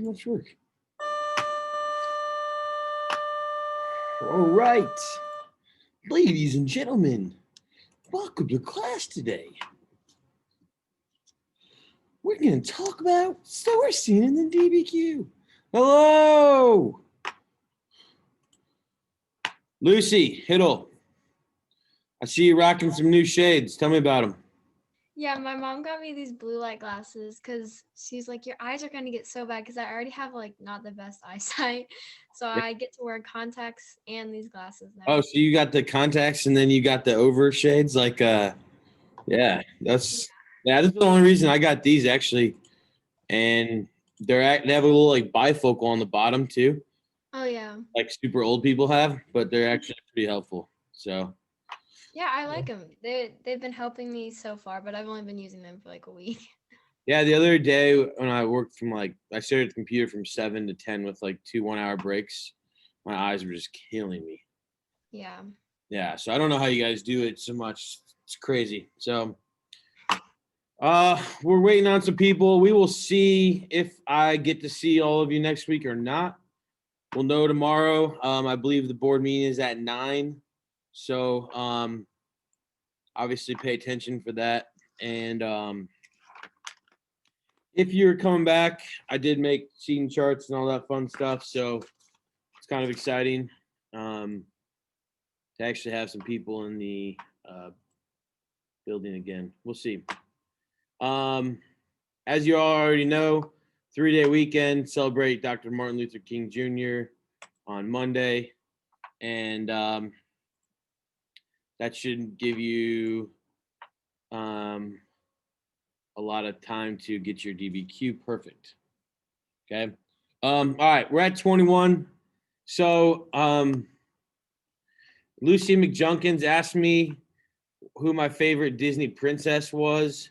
too much work. All right, ladies and gentlemen, welcome to class today. We're going to talk about sourcing in the DBQ. Hello, Lucy Hiddle. I see you rocking some new shades. Tell me about them. Yeah, my mom got me these blue light glasses because she's like, your eyes are going to get so bad because I already have like not the best eyesight. So Yeah. I get to wear contacts and these glasses Oh, now. so you got the contacts and then you got the over shades, yeah, Yeah. that's the only reason I got these actually, and they have a little like bifocal on the bottom too, Oh, yeah. like super old people have, but they're actually pretty helpful. So Yeah, I like them. They've been helping me so far, but I've only been using them for like a week. yeah, the other day when I worked I started at the computer from 7 to 10 with like 2 1 hour breaks. My eyes were just killing me. Yeah. Yeah, so I don't know how you guys do it so much. It's crazy. So we're waiting on some people. We will see if I get to see all of you next week or not. We'll know tomorrow. I believe the board meeting is at 9. So obviously pay attention for that. And if you're coming back, I did make seating charts and all that fun stuff. So it's kind of exciting to actually have some people in the building again. We'll see. Um, as you all already know, 3-day weekend, celebrate Dr. Martin Luther King Jr. on Monday. And that should give you um, a lot of time to get your DBQ perfect. Okay. All right, we're at 21. So Lucy McJunkins asked me who my favorite Disney princess was.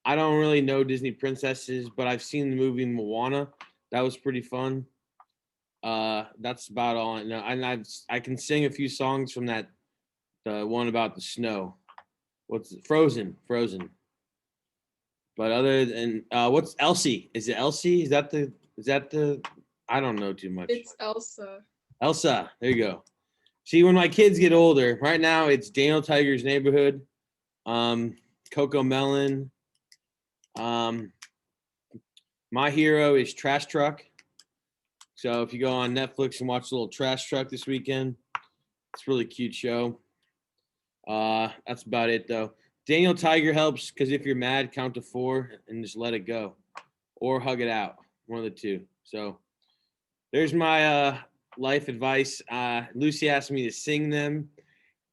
I don't really know Disney princesses, but I've seen the movie Moana. That was pretty fun. That's about all I know. And I can sing a few songs from the one about the snow. What's Frozen? Frozen. But other than what's Elsie? Is it Elsie? Is that the I don't know too much. It's Elsa. Elsa, there you go. See, when my kids get older, right now it's Daniel Tiger's Neighborhood, um, Coco Melon. Um, my hero is Trash Truck. So if you go on Netflix and watch a little Trash Truck this weekend, it's a really cute show. That's about it though. Daniel Tiger helps because if you're mad, count to 4 and just let it go, or hug it out. One of the two. So there's my life advice. Lucy asked me to sing them.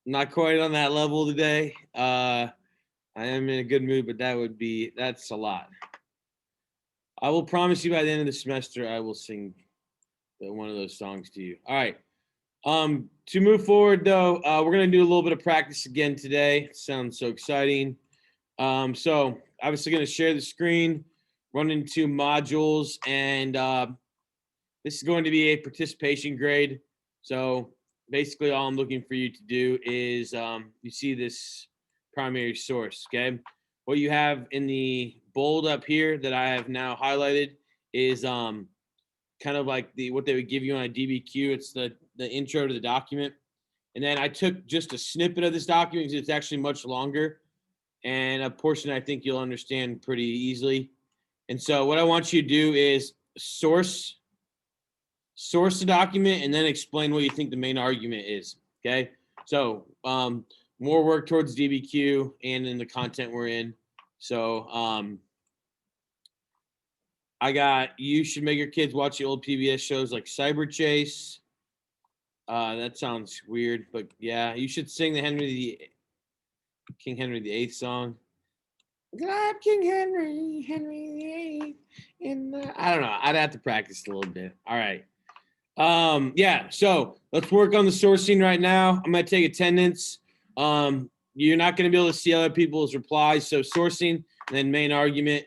Not quite on that level today. I am in a good mood, but that's a lot. I will promise you by the end of the semester, I will sing one of those songs to you. All right. To move forward, though, we're gonna do a little bit of practice again today. It sounds so exciting. So obviously gonna share the screen, run into modules, and this is going to be a participation grade. So basically, all I'm looking for you to do is you see this primary source. Okay, what you have in the bold up here that I have now highlighted is kind of like what they would give you on a DBQ. It's the intro to the document. And then I took just a snippet of this document because it's actually much longer and a portion I think you'll understand pretty easily. And so what I want you to do is source the document and then explain what you think the main argument is. Okay. So more work towards DBQ and in the content we're in. So you should make your kids watch the old PBS shows like Cyber Chase. That sounds weird, but yeah, you should sing the King Henry VIII song. I'm King Henry, Henry VIII. I don't know. I'd have to practice a little bit. All right. Yeah. So let's work on the sourcing right now. I'm gonna take attendance. You're not gonna be able to see other people's replies. So sourcing and then main argument.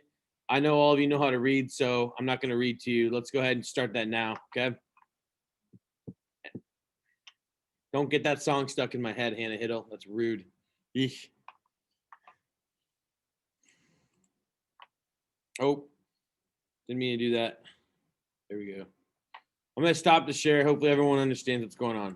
I know all of you know how to read, so I'm not gonna read to you. Let's go ahead and start that now. Okay. Don't get that song stuck in my head, Hannah Hiddle. That's rude. Eesh. Oh, didn't mean to do that. There we go. I'm going to stop the share. Hopefully everyone understands what's going on.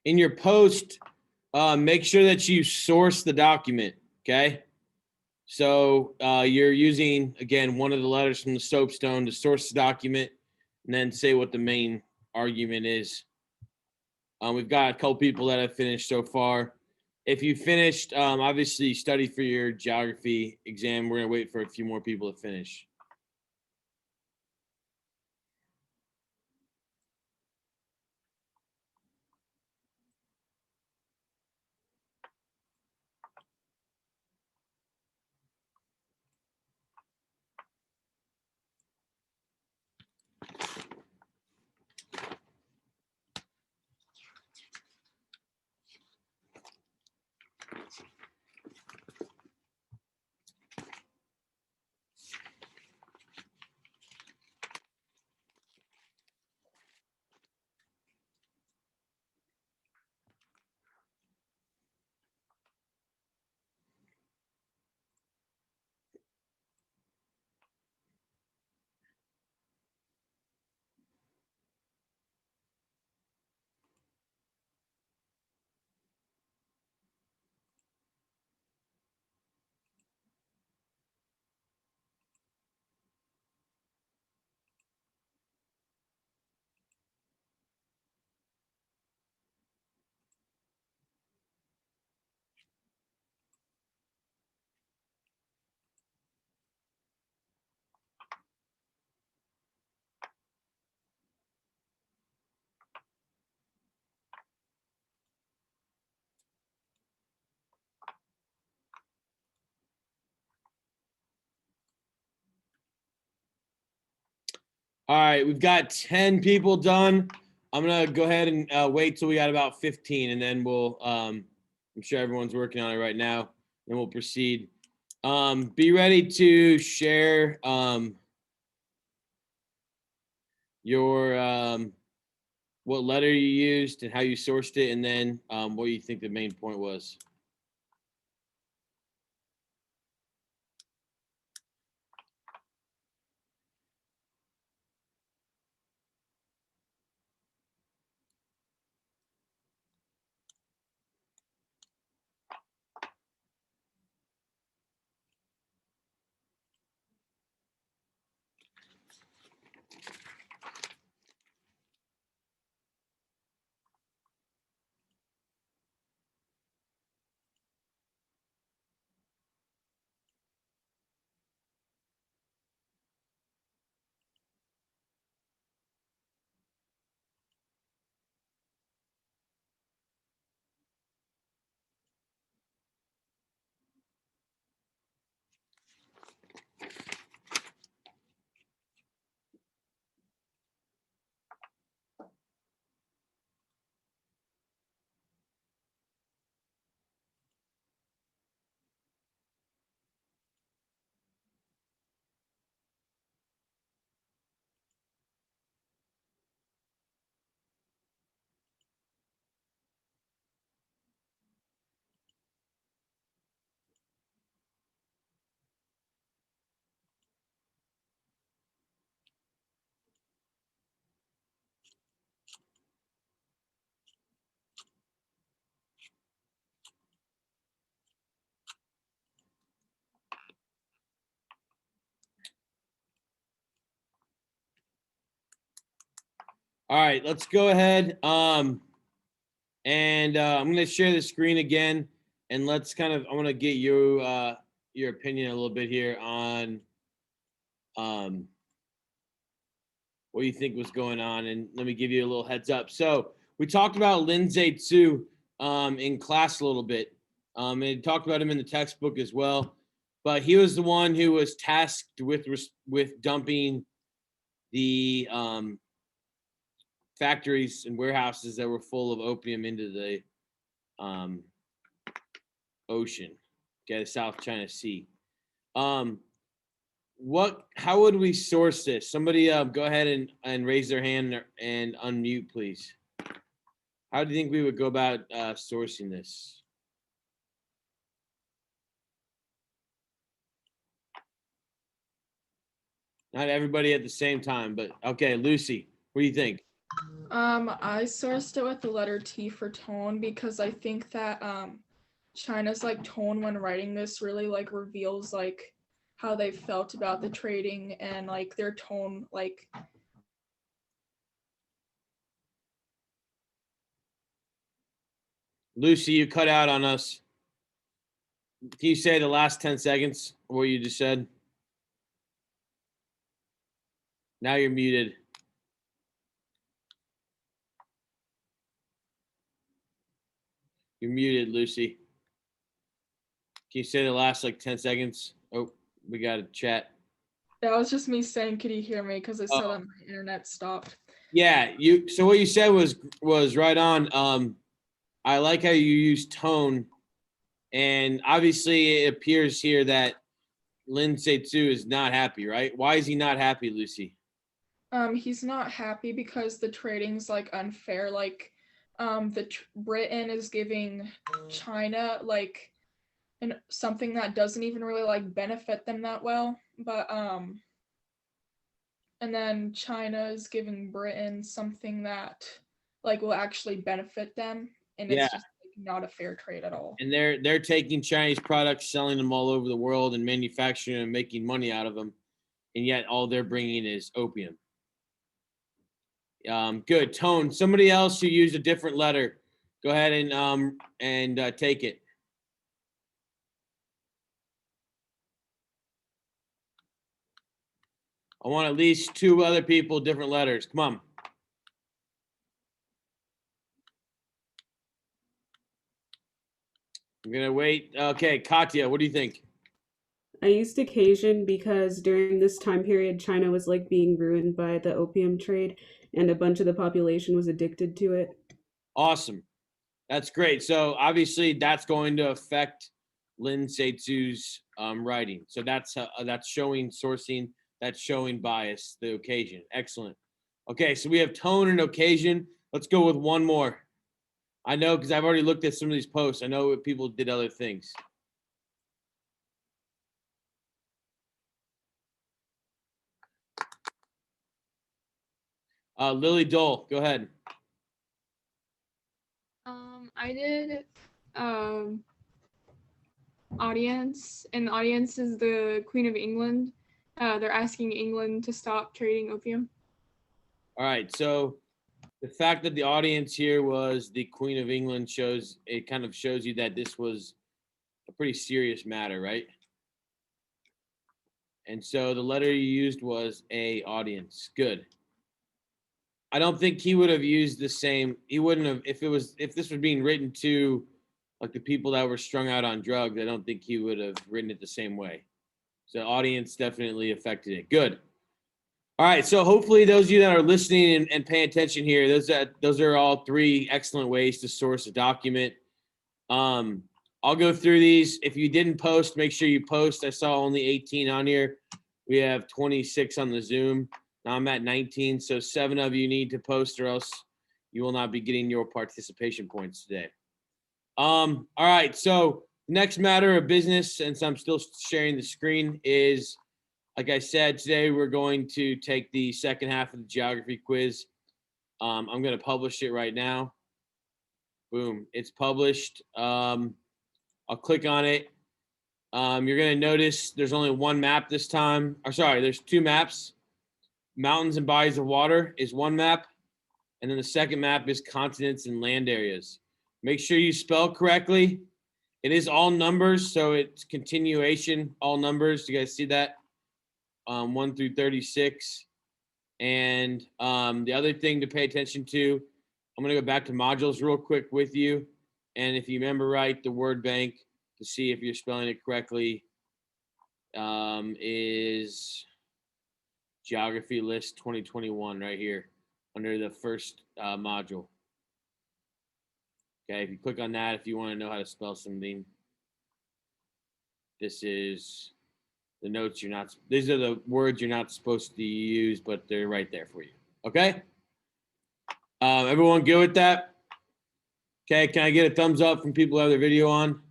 in your post, make sure that you source the document. Okay. So you're using, again, one of the letters from the soapstone to source the document and then say what the main argument is. We've got a couple people that have finished so far. If you finished, obviously study for your geography exam. We're going to wait for a few more people to finish. All right, we've got 10 people done. I'm going to go ahead and wait till we got about 15, and then we'll, I'm sure everyone's working on it right now, and we'll proceed. Be ready to share your what letter you used and how you sourced it, and then what you think the main point was. All right, let's go ahead. And I'm going to share the screen again, and let's kind of, I want to get you your opinion a little bit here on what you think was going on, and let me give you a little heads up. So we talked about Lin Zhe-Zhu in class a little bit, and talked about him in the textbook as well. But he was the one who was tasked with dumping the factories and warehouses that were full of opium into the ocean, okay, the South China Sea. How would we source this? Somebody go ahead and raise their hand and unmute, please. How do you think we would go about sourcing this? Not everybody at the same time, but okay, Lucy, what do you think? I sourced it with the letter T for tone because I think that China's like tone when writing this really like reveals like how they felt about the trading and like their tone like Lucy, you cut out on us. Can you say the last 10 seconds of what you just said? Now you're muted. You're muted, Lucy. Can you say the last like 10 seconds? Oh, we got a chat. that was just me saying, could you hear me? Because I saw Oh. that my internet stopped. Yeah, so what you said was right on. I like how you use tone, and obviously it appears here that Lin Tzu is not happy, right? Why is he not happy, Lucy? He's not happy because the trading's like unfair. Like, Britain is giving China like something that doesn't even really like benefit them that well, but and then China is giving Britain something that like will actually benefit them, and Yeah, it's just like, not a fair trade at all. and they're taking Chinese products, selling them all over the world, and manufacturing and making money out of them, and yet all they're bringing is opium. Good tone. Somebody else who used a different letter, go ahead and take it. I want at least 2 other people, different letters. Come on. I'm gonna wait. Okay, Katya, what do you think? I used occasion because during this time period, China was like being ruined by the opium trade, and a bunch of the population was addicted to it. Awesome. That's great. So obviously that's going to affect Lin Tzu's writing. So that's showing sourcing. That's showing bias. The occasion. Excellent. Okay, so we have tone and occasion. Let's go with one more. I know because I've already looked at some of these posts. I know people did other things. Lily Dole, go ahead. I did audience, and the audience is the Queen of England. They're asking England to stop trading opium. All right, so the fact that the audience here was the Queen of England shows it kind of shows you that this was a pretty serious matter, right? And so the letter you used was a audience. Good. I don't think he would have used the same. He wouldn't have if this was being written to like the people that were strung out on drugs. I don't think he would have written it the same way. So audience definitely affected it. Good. All right. So hopefully those of you that are listening and paying attention here, those are all 3 excellent ways to source a document. I'll go through these. If you didn't post, make sure you post. I saw only 18 on here. We have 26 on the Zoom. Now I'm at 19, so 7 of you need to post or else you will not be getting your participation points today. All right, so the next matter of business, since I'm still sharing the screen, is, like I said, today we're going to take the second half of the geography quiz. I'm going to publish it right now. Boom, it's published. I'll click on it. You're going to notice there's only one map this time. Or sorry, there's 2 maps. Mountains and bodies of water is one map. And then the second map is continents and land areas. Make sure you spell correctly. It is all numbers, so it's continuation, all numbers. You guys see that? 1 through 36. And the other thing to pay attention to, I'm going to go back to modules real quick with you. And if you remember right, the word bank to see if you're spelling it correctly is Geography List 2021 right here under the first module. Okay, if you click on that, if you want to know how to spell something, this is the notes you're not, these are the words you're not supposed to use, but they're right there for you. Okay? Everyone good with that? Okay, can I get a thumbs up from people who have their video on?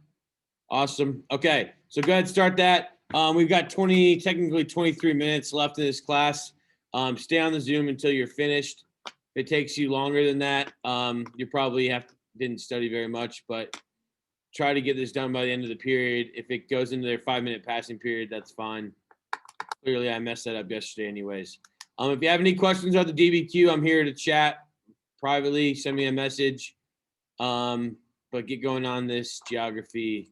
Awesome. Okay, so go ahead and start that. We've got technically 23 minutes left in this class. Stay on the Zoom until you're finished. If it takes you longer than that, you probably didn't study very much, but try to get this done by the end of the period. If it goes into their 5-minute passing period, that's fine. Clearly, I messed that up yesterday anyways. If you have any questions about the DBQ, I'm here to chat privately. Send me a message. But get going on this geography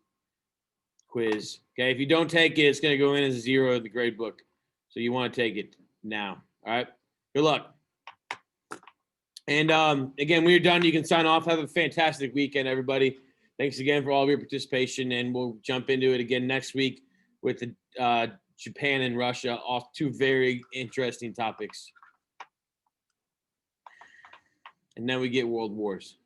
quiz. Okay, if you don't take it, it's going to go in as a 0 in the grade book. So you want to take it now. All right. Good luck. And again, when you're done, you can sign off. Have a fantastic weekend, everybody. Thanks again for all of your participation, and we'll jump into it again next week with the Japan and Russia, off 2 very interesting topics. And then we get world wars.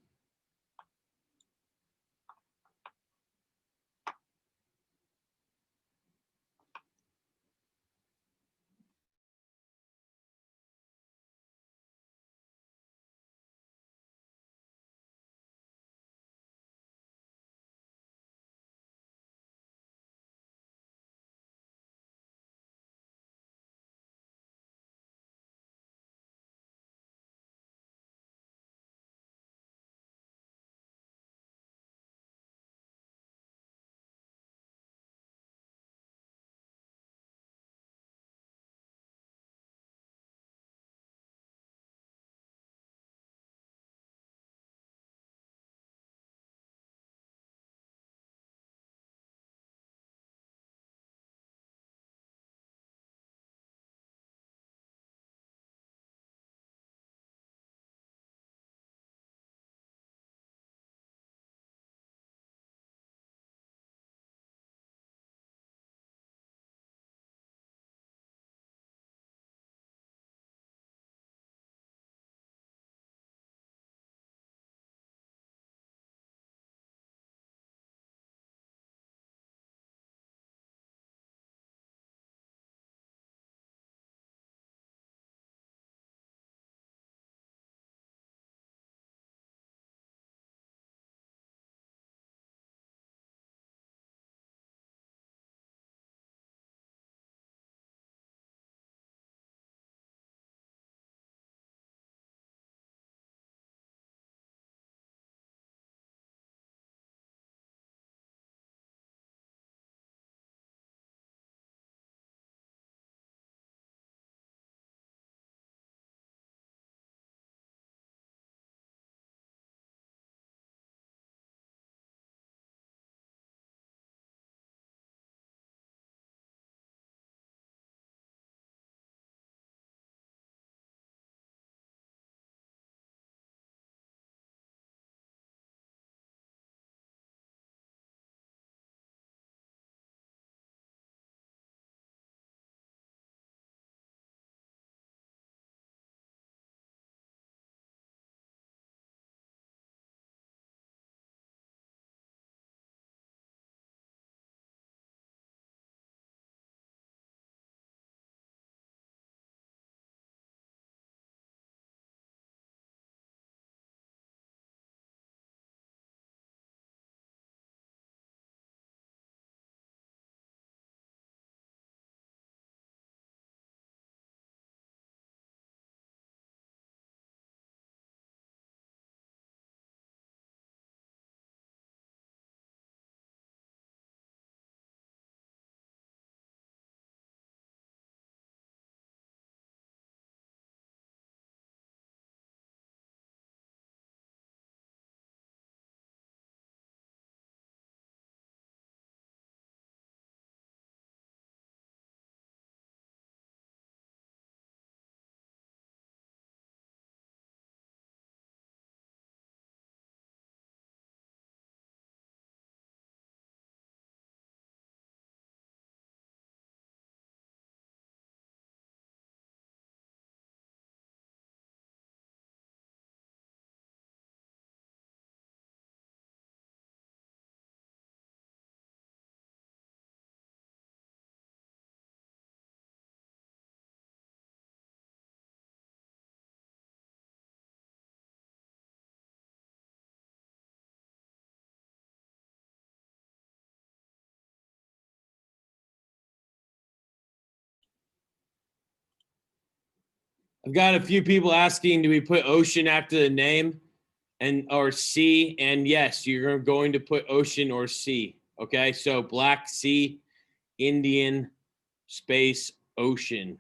I've got a few people asking, do we put ocean after the name and or sea? And yes, you're going to put ocean or sea. Okay, so Black Sea, Indian, space, ocean.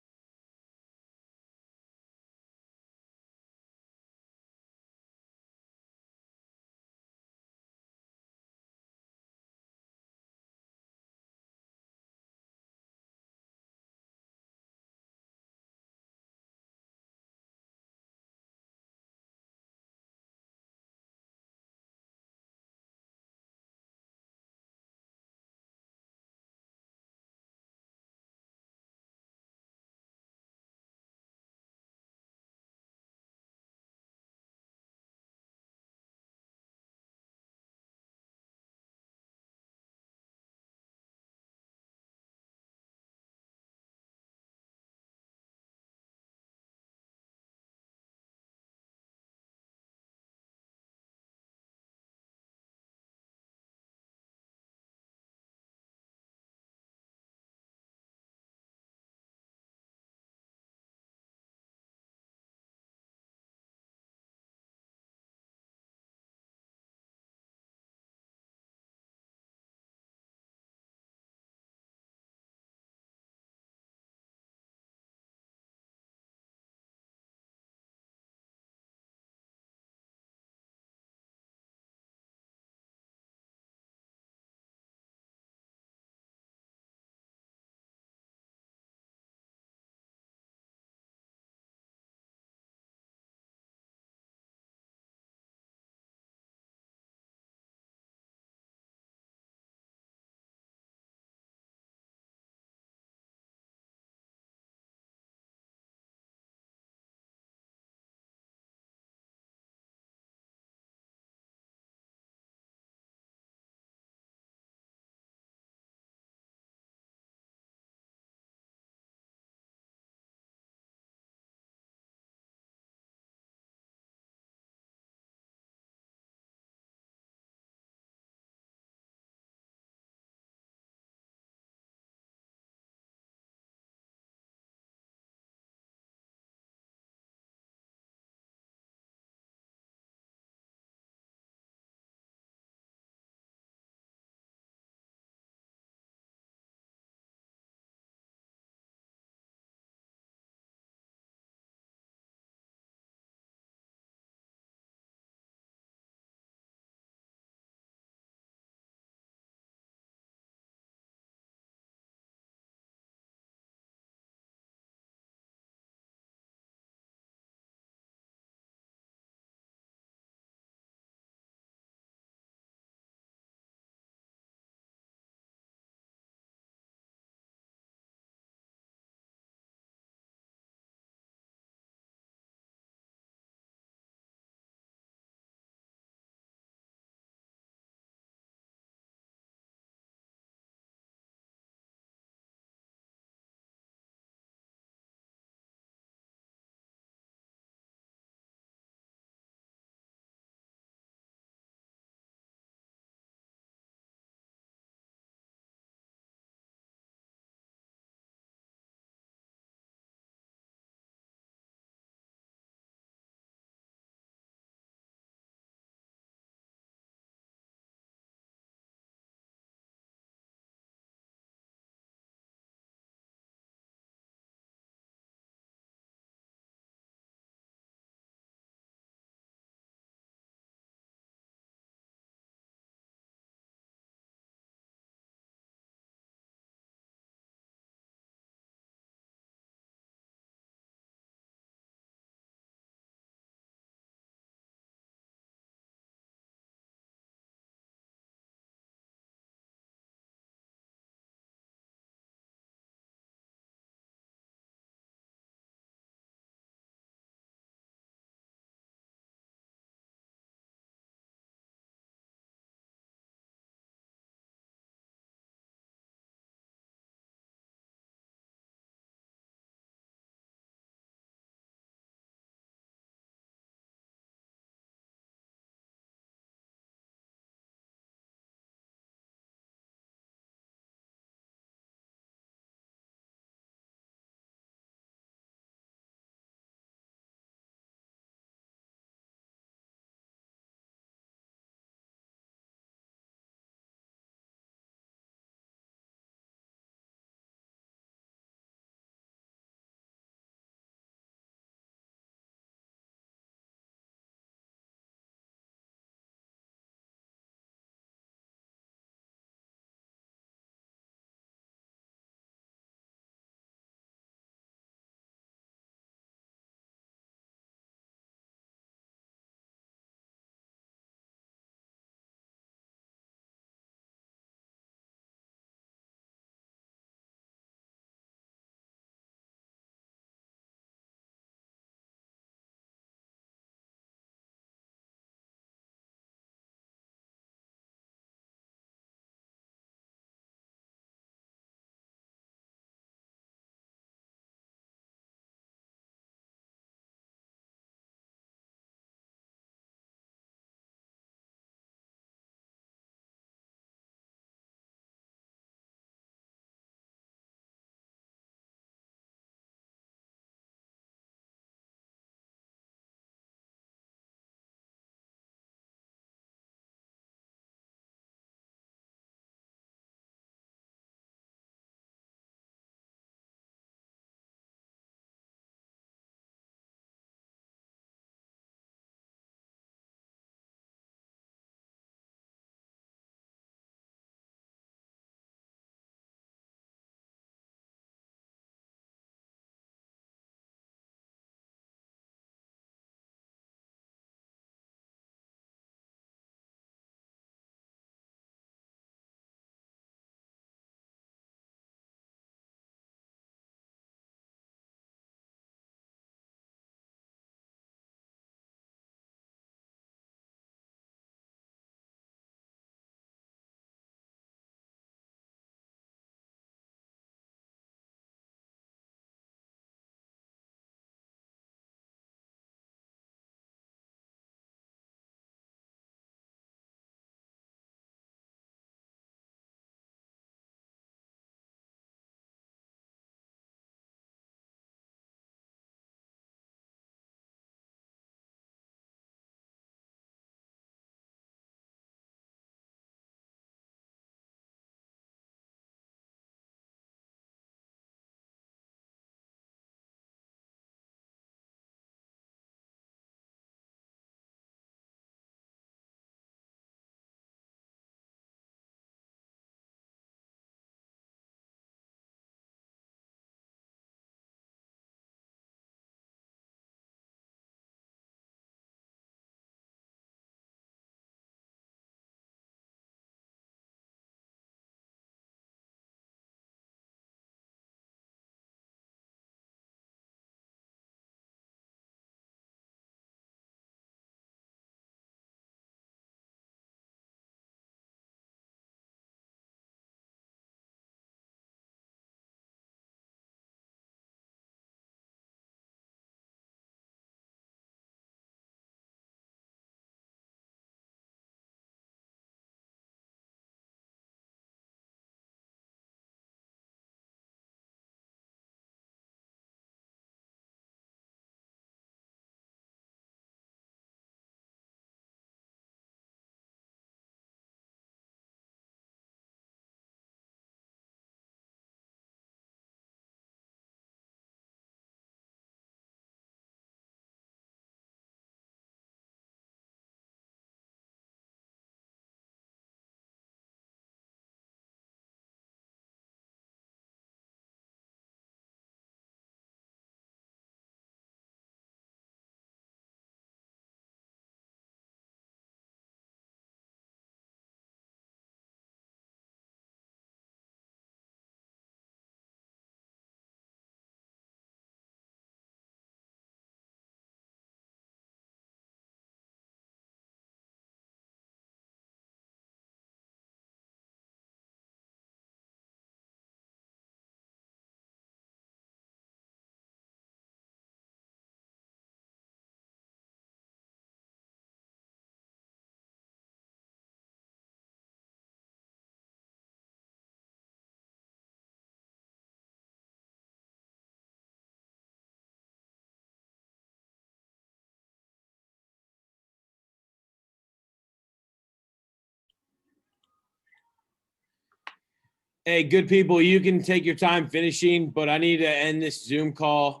Hey, good people, you can take your time finishing, but I need to end this Zoom call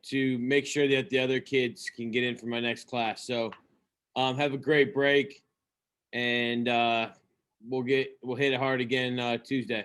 to make sure that the other kids can get in for my next class. So have a great break, and we'll hit it hard again Tuesday.